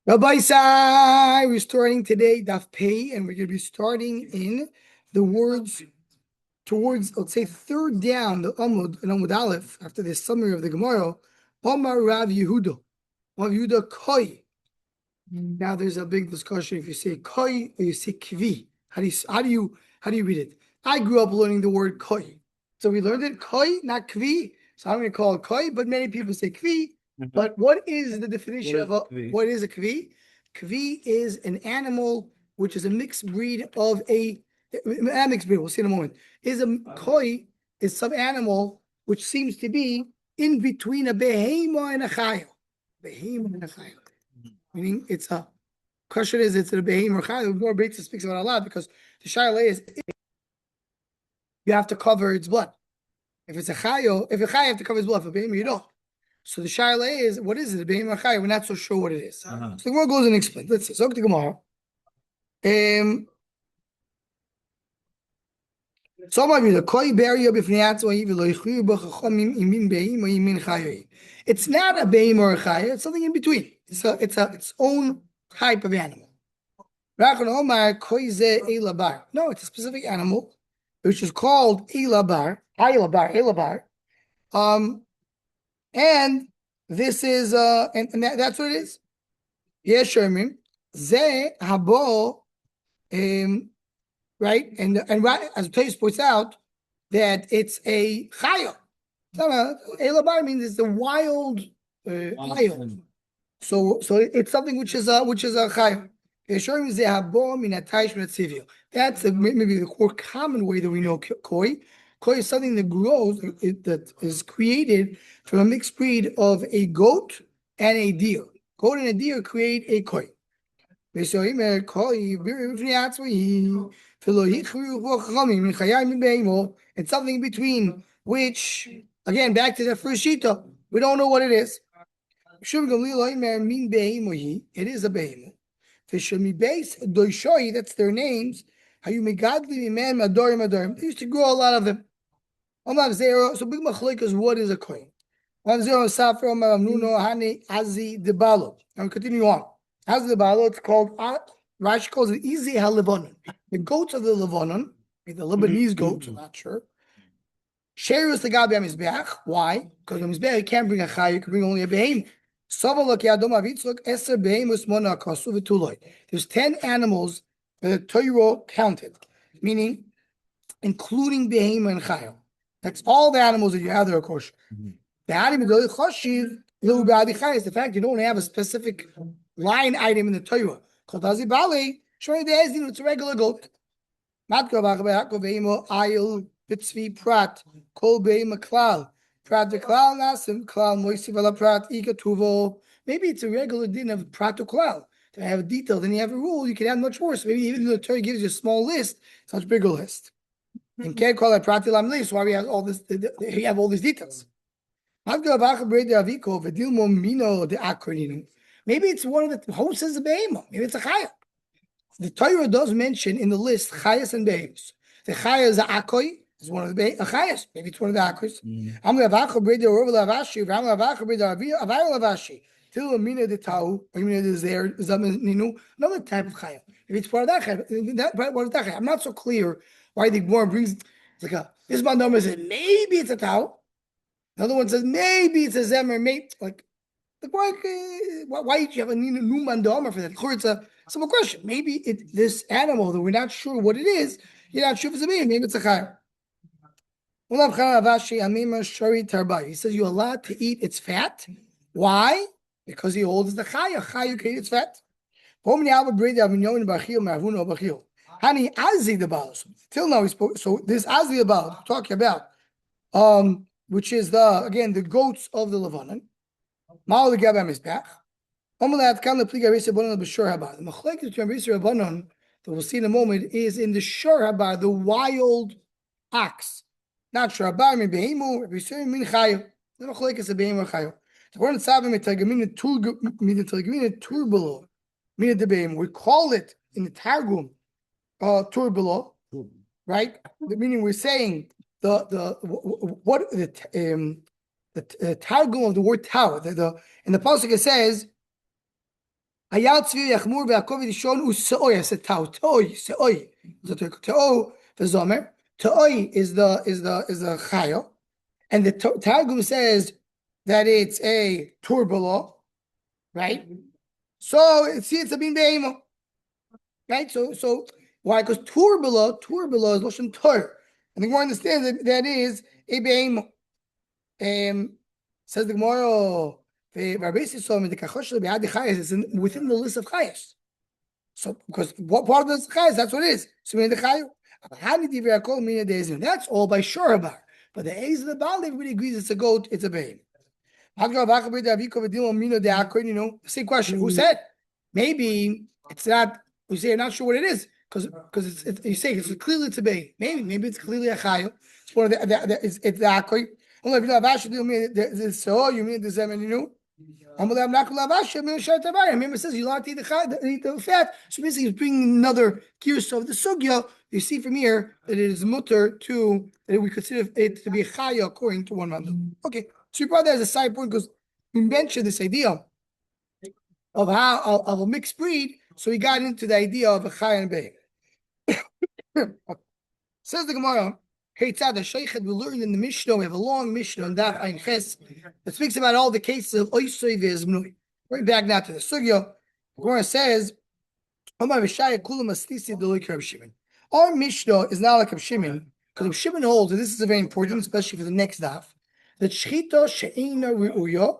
Rabbi Sai, we're starting today Daf Pei, and we're going to be starting in the words towards, let's say, third down the Amud and Amud Aleph after this summary of the Gemara. Omar Rav Yehuda, Rav Yehuda Koi. Now there's a big discussion if you say Koi or you say Kvi. How do you read it? I grew up learning the word Koi, so we learned it Koi, not Kvi. So I'm going to call it Koi, but many people say Kvi. But what is the definition of what is a kvi? Kvi is an animal which is a mixed breed of not mixed breed. We'll see in a moment. Koi is some animal which seems to be in between a behema and a chayil. Behema and a chayil. Meaning it's a question is it's a behema or chayil. More Beitza speaks about it a lot because the shayla is you have to cover its blood. If it's a chayil, if a chayil you have to cover its blood. For behema you don't. So the shayla is, what is it? We're not so sure what it is. So the Gemara goes and explains. Let's see. So the Gemara. It's not a beim or a chaya. It's something in between. It's its own type of animal. No, it's a specific animal, which is called elabar. And this is and that's what it is. Yes, Sherman. Ze habo, right? And right as Tais points out that it's a chaya. Elabar means it's the wild wild. So it's something which is a chaya. Sherman ze habo min ataysh min atzivio. That's maybe the more common way that we know koi. Koi is something that grows, that is created from a mixed breed of a goat and a deer. Goat and a deer create a koi. It's something in between, which, again, back to the first shita, we don't know what it is. It is a behemoth. That's their names. They used to grow a lot of them. So big machlokes, what is a coin? And we continue on. As the balo, it's called Rashi calls it Izi HaLebanon. The goats of the Lebanon, the Lebanese goats, I'm not sure. Sherus the Gabi Mizbeach. Why? Because the Mizbeach you can't bring a chay, you can bring only a behem. There's 10 animals that the Torah counted, meaning including behema and chayil. That's all the animals that you have that are kosher. The fact you don't have a specific line item in the Torah called azibale, showing the ezin, it's a regular goat. Prat, kol behema klal, prat klal nasim klal moisiv ala prat ikatuvo. Maybe it's a regular din of prat to klal. To have a detail, then you have a rule. You can add much more. So maybe even though the Torah gives you a small list, it's a much bigger list. And can't call it prati lamli. So why we have all this? We have all these details. Maybe it's one of the hosts is a behemah. Maybe it's a chaya. The Torah does mention in the list chayas and behemoths. The chaya is a akoi. Is one of the chayas. Maybe it's one of the akois. I'm going to lavashi. I'm going to lavashi. Till a mina de tau. I mean, is there another type of chaya? If it's part of that chaya, I'm not so clear why the Gemara brings. It's like this one number says maybe it's a tau. Another one says maybe it's a zemer. Maybe like why did you have a new mandama for that? It's a simple question. Maybe this animal that we're not sure what it is. You're not sure if it's a baby. Maybe it's a chayah. He says you're allowed to eat its fat. Why? Because he holds the chayah. Chayah can eat its fat. Hani Azi the Baal. Till now we spoke. So this Azi the Baal we're talking about, which is the goats of the Lebanon. Ma'al Gabam is back. The machlekes that we'll see in a moment is in the shur habar, the wild ox. Not shur habar min behimu, min chayu. The machlekes is a behimu chayu. The word tzavim mitagamin turbelo min the behimu. We call it in the Targum turbelo, right? Meaning we're saying the Targum of the word tower. In the pasuk it says Hayal tzvi yachmur ve'akov yishon u'seoi. I said tau. Toi. Seoi. Teo v'zomer. Toi is the chayo. And the Targum says that it's a turbolo, right? So it's a bin be'emo, right? So why? Because turbolo is loshen tur. And the Gemara understands that is a be'emo. Says the Gemara, it's within the list of chayas. So because what part of the chayas? That's what it is. So we in the chayu. That's all by Shorabar. But the A's of the Baal, everybody agrees it's a goat, it's a babe. You know, same question. Who said? Maybe it's not. We say you're not sure what it is because you say it's clearly it's a babe. Maybe it's clearly a chayu. It's one of it's the akoy. Only if you have asher, you mean so you mean the zemen, you know. Remember, it says you like to eat the fat. So basically, he's bringing another gears of the sugya. You see from here that it is mutter to that we consider it to be a chaya according to one mother. Okay, so we brought that as a side point because we mentioned this idea of how of a mixed breed. So we got into the idea of a chaya and a babe. Says the Gemara. Hey, Tzad, the Sheikhet, we learned in the Mishnah, we have a long Mishnah on Daf Ein Ches that speaks about all the cases of Oisoi v'Ezmnui. Going back now to the Sugya, the Gemara says, our Mishnah is not like Reb Shimon, because Reb Shimon holds, and this is very important, especially for the next Daf, that Shchita she'eina ru'uya,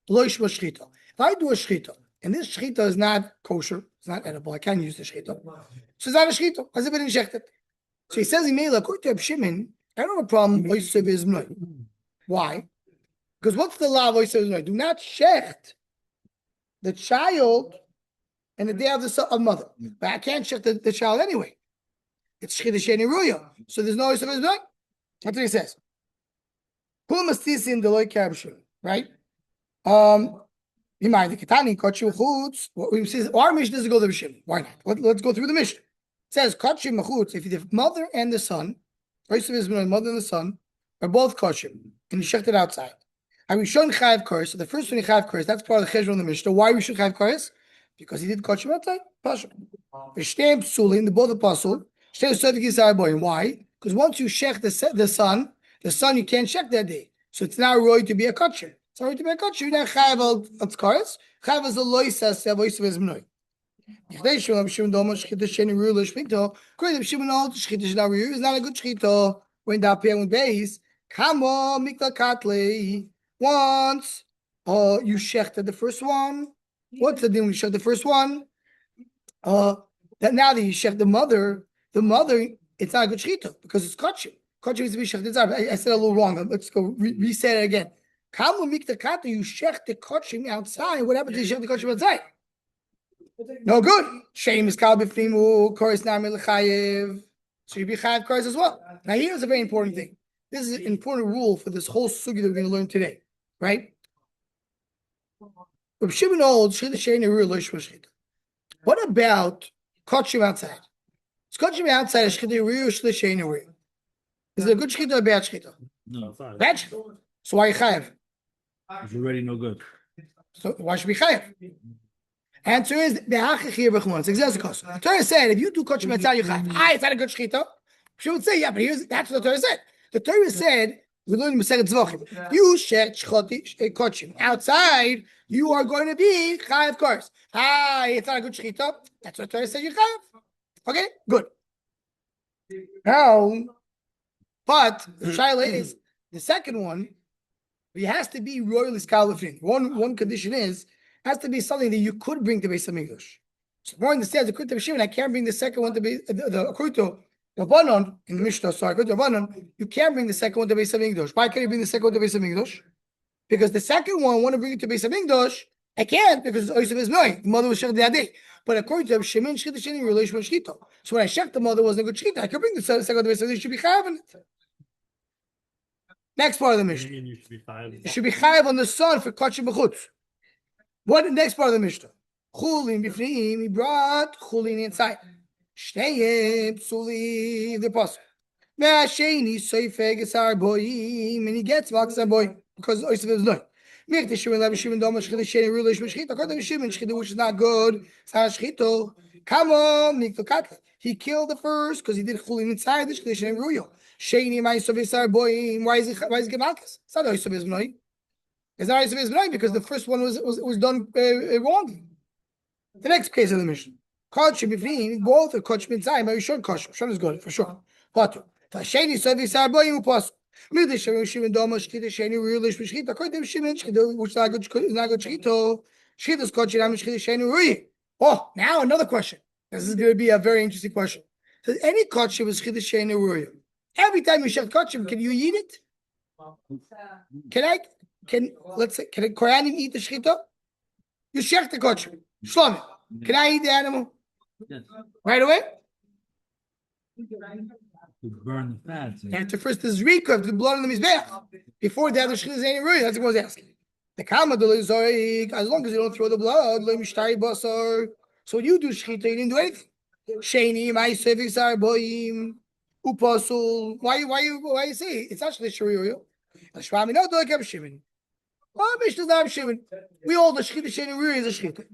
lo yishma Shchita. If I do a Shchita, and this Shchita is not kosher, it's not edible, I can't use the Shchita, so it's not a Shchita, has it been injected? So he says, according to Reb Shimon, I don't have a problem. Why? Because what's the law of Oisei v'Zmnoi? Do not shecht the child and the day of the mother. But I can't shecht the child anyway. It's shchita sheni ruya. So there's no Oisei v'Zmnoi. That's what he says. Kul mastisin deloy Reb Shimon, right? You mind the Ketani kochu chutz? What we say, our Mishnah doesn't go to Reb Shimon. Why not? Let's go through the Mishnah. It says kachim machutz. If the mother and the son, the mother and the son are both kachim, and you shecht it outside. And we shown chayav kores. So the first one you chayav kores. That's part of the cheshbon of the Mishnah. Why we should chayav kores? Because he did kachim outside. Pasha. V'shtei psulin, the both apostle. Shtei sovik yisar boyim. Why? Because once you shecht the son you can't shecht that day. So it's now roy to be a kachim. It's roy to be a kachim. You're not chayav al kores. Chayav is a loisas sevois vezmnoi. According to Shimon, shchita is not a good shchita. When the appear with base, kamo mikla katle. Once, you shechted the first one. What's the thing when you shech the first one? That now that you shech the mother, it's not a good shchita because it's kachim. Kachim is to be shechted. I said a little wrong. Let's go reset it again. Kamo mikla katle. You shech the kachim outside. What happens if you shech the kachim outside? No good. Shame is called b'fnimu, chorus na chayev. So you be chayev chorus as well. Now here's a very important thing. This is an important rule for this whole sugi that we're going to learn today, right? Reb Shimon holds shchita she'eina ru'uya lo yishma shchita. What about kachim outside? Is kachim outside a shchita ru'uya or shchita she'eina ru'uya? Is it a good shchita or a bad shchita? No, bad shchita. So why chayev? It's already no good. So why should we chayev? Answer is the hachich b'chumon. It's exactly the cost. The Torah said if you do kachim outside, you chayav. It's not a good shchita. She would say, yeah, but that's what the Torah said. The Torah said we learned in Masechet Zvachim. You shech kachim outside, you are going to be chayav course. It's not a good shchita. That's what the Torah said. You chayav. Okay, good. Now, but the shaila is the second one. It has to be royally scalafin. One condition is. Has to be something that you could bring to Beis Hamikdash. So more understands according to Shimon, I can't bring the second one to be according to Rabbanon in the Mishnah. Sorry, according to Rabbanon, you can't bring the second one to Beis Hamikdash. Why can't you bring the second one to Beis Hamikdash? Because the second one, I want to bring it to Beis Hamikdash, I can't because it's Oisei v'Zmnoi. The mother was shechted that day. But according to Shimon, shchita she'eina relation with shchita. So when I checked the mother wasn't a good shchita, I could bring the second one to Beis Hamikdash. Should be chayav on it. Next part of the Mishnah. You should be chayav on the son for kachim b'chutz. What the next part of the Mishnah? Chulin b'fnim, he brought Chulin inside. Shteyim psuli the pasuk. Me'asheni soifeg esar boyim, and he gets vaksar boy because Oisei v'Zmnoi. Which is not good. Come on, he killed the first because he did Chulin inside the Shkiddush and Ruyo. Sheni my Sovisar boy. Why is he Gemalkas? It's not Oisovis Bnoi. It's not Oisovis Bnoi because the first one was done wrong. The next case of the mission. Koch between both a Koch inside, but you should Koch. Shon is good for sure. But Sheni Sovisar boy who pass. Which is not good Shkito. Shkito's Koch and Shkiddush Ruyi. Oh, now another question. This is going to be a very interesting question. Does any kachim is chiddush she'einu ruya? Every time you shech kachim, can you eat it? Can Kohanim eat the shechita? You shech the kachim. Shlomo, can I eat the animal? Yes. Right away? To burn the fat. After first the zrika of the blood on the mizbeach. Before that, the shechita is she'einu ruya. That's what I was asking. The kama zorik, as long as you don't throw the blood, lo mishtari basar. So when you do shechita, you didn't do anything. Sheni, my service are boim, upasul. Why you say it's actually shariyo? Shvami no do like Shimon. Oh, Mishnah Dam Shimon. We all the shechita sheni ruri is a shechita.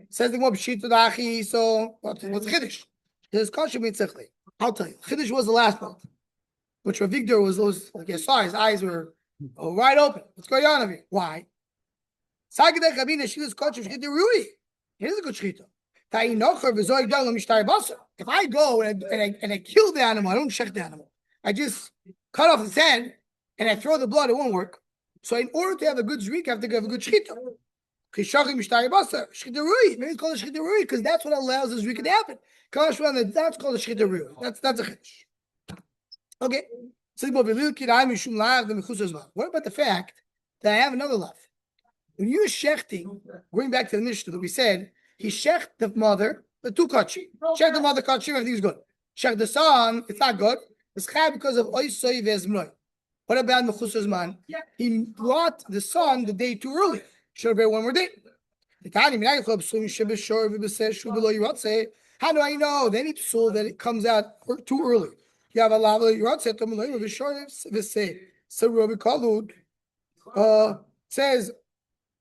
Says the more shechita dachi. So what's chiddush? There's kashim mitzachli. I'll tell you. Chiddush was the last part, which for Victor was like you saw his eyes were wide open. What's going on over here? Why? Sagdech Rabina shechita's kashim shechita ruri. Here's a good shechita. If I go and I kill the animal, I don't shech the animal. I just cut off its head and I throw the blood, it won't work. So in order to have a good zrik, I have to have a good shechita. Maybe it's called a shechita rui because that's what allows the zrik to happen. That's called a shechita rui. That's a chiddush. Okay. What about the fact that I have another lav? When you're shechting, going back to the Mishnah that we said, he shech the mother, the two kachi. Shech the mother kachi, everything's good. Shech the son, it's not good. It's chai because of oisoi vezmnoi. What about mechusas man? He brought the son the day too early. Should have been one more day. How do I know? They need to solve that it comes out too early. You have a lava, you want to say, so Rabbi Kalud says,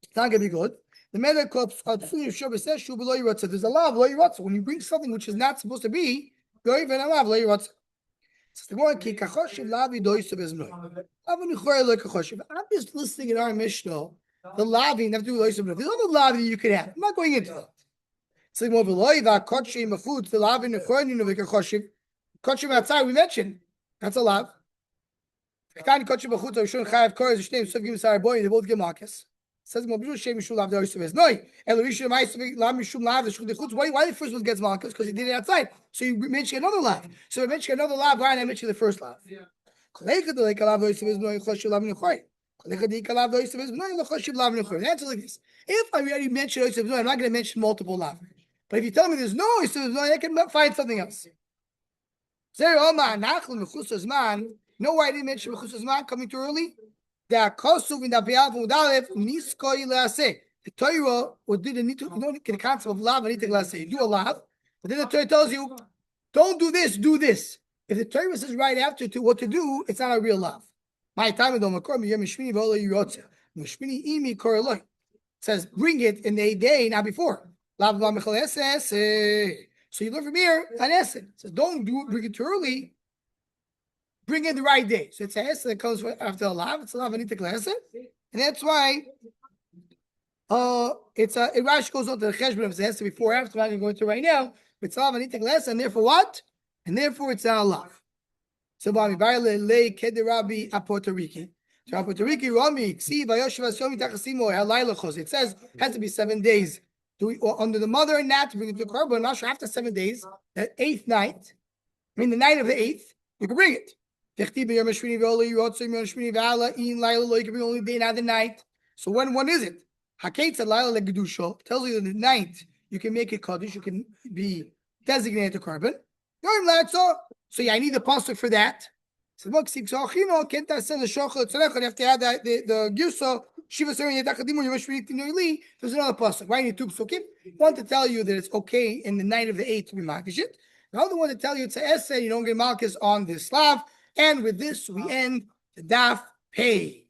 it's not going to be good. The medical there's a law of lo yiratza. When you bring something which is not supposed to be, go even a law of lo yiratza. I'm just listening in our Mishnah. The lavi have to do lo yisrael. There's other lavi you could have. I'm not going into that. It's like more below the kochim of food. The lavi in the chornin of the kochim outside we mentioned. That's a lav. The kind of kochim of food. So we shouldn't have cars. They both get marcus. Says why the first one gets malchus? Because he did it outside. So you mentioned another lav. So I mentioned another lav. Why did I mention the first lav? The answer is like this. If I already mentioned I'm not going to mention multiple lav. But if you tell me there's no I can find something else. You know why I didn't mention Mechusas coming too early? The Torah didn't need to get the concept of lav and eating last say. Do a lav, but then the Torah tells you, don't do this, do this. If the Torah says right after to what to do, it's not a real lav. My time is it says bring it in a day, not before. So you learn from here an essence. It says don't bring it too early. Bring in the right day. So it's a hesed that comes after a lav. It's a lav anitik lesson. And that's why Rashi goes on to the cheshbon of the hesed before or after. I'm not going to go into right now. But it's a lav anitik lesson. And therefore what? And therefore it's not a lav. So Bami Baile Le Kederabi Apotariki. So Apotariki Rami Ksi Vayoshiva Somi Takasimo Halayla Chos. It says it has to be 7 days under the mother and not to bring it to the korban. I'm not sure after 7 days, the 8th night, the night of the 8th, you can bring it. You can bring only day, not the night. So when is it? Tells you that the night you can make it kaddish, you can be designated to korban. So yeah, I need the pasuk for that. So you have to add the girsa. There's another pasuk. Why need two pasukim? One to tell you that it's okay in the night of the 8th to be malkish it. The other one to tell you it's a essay, you don't get malchus on this slav. And with this, we end the daf pay.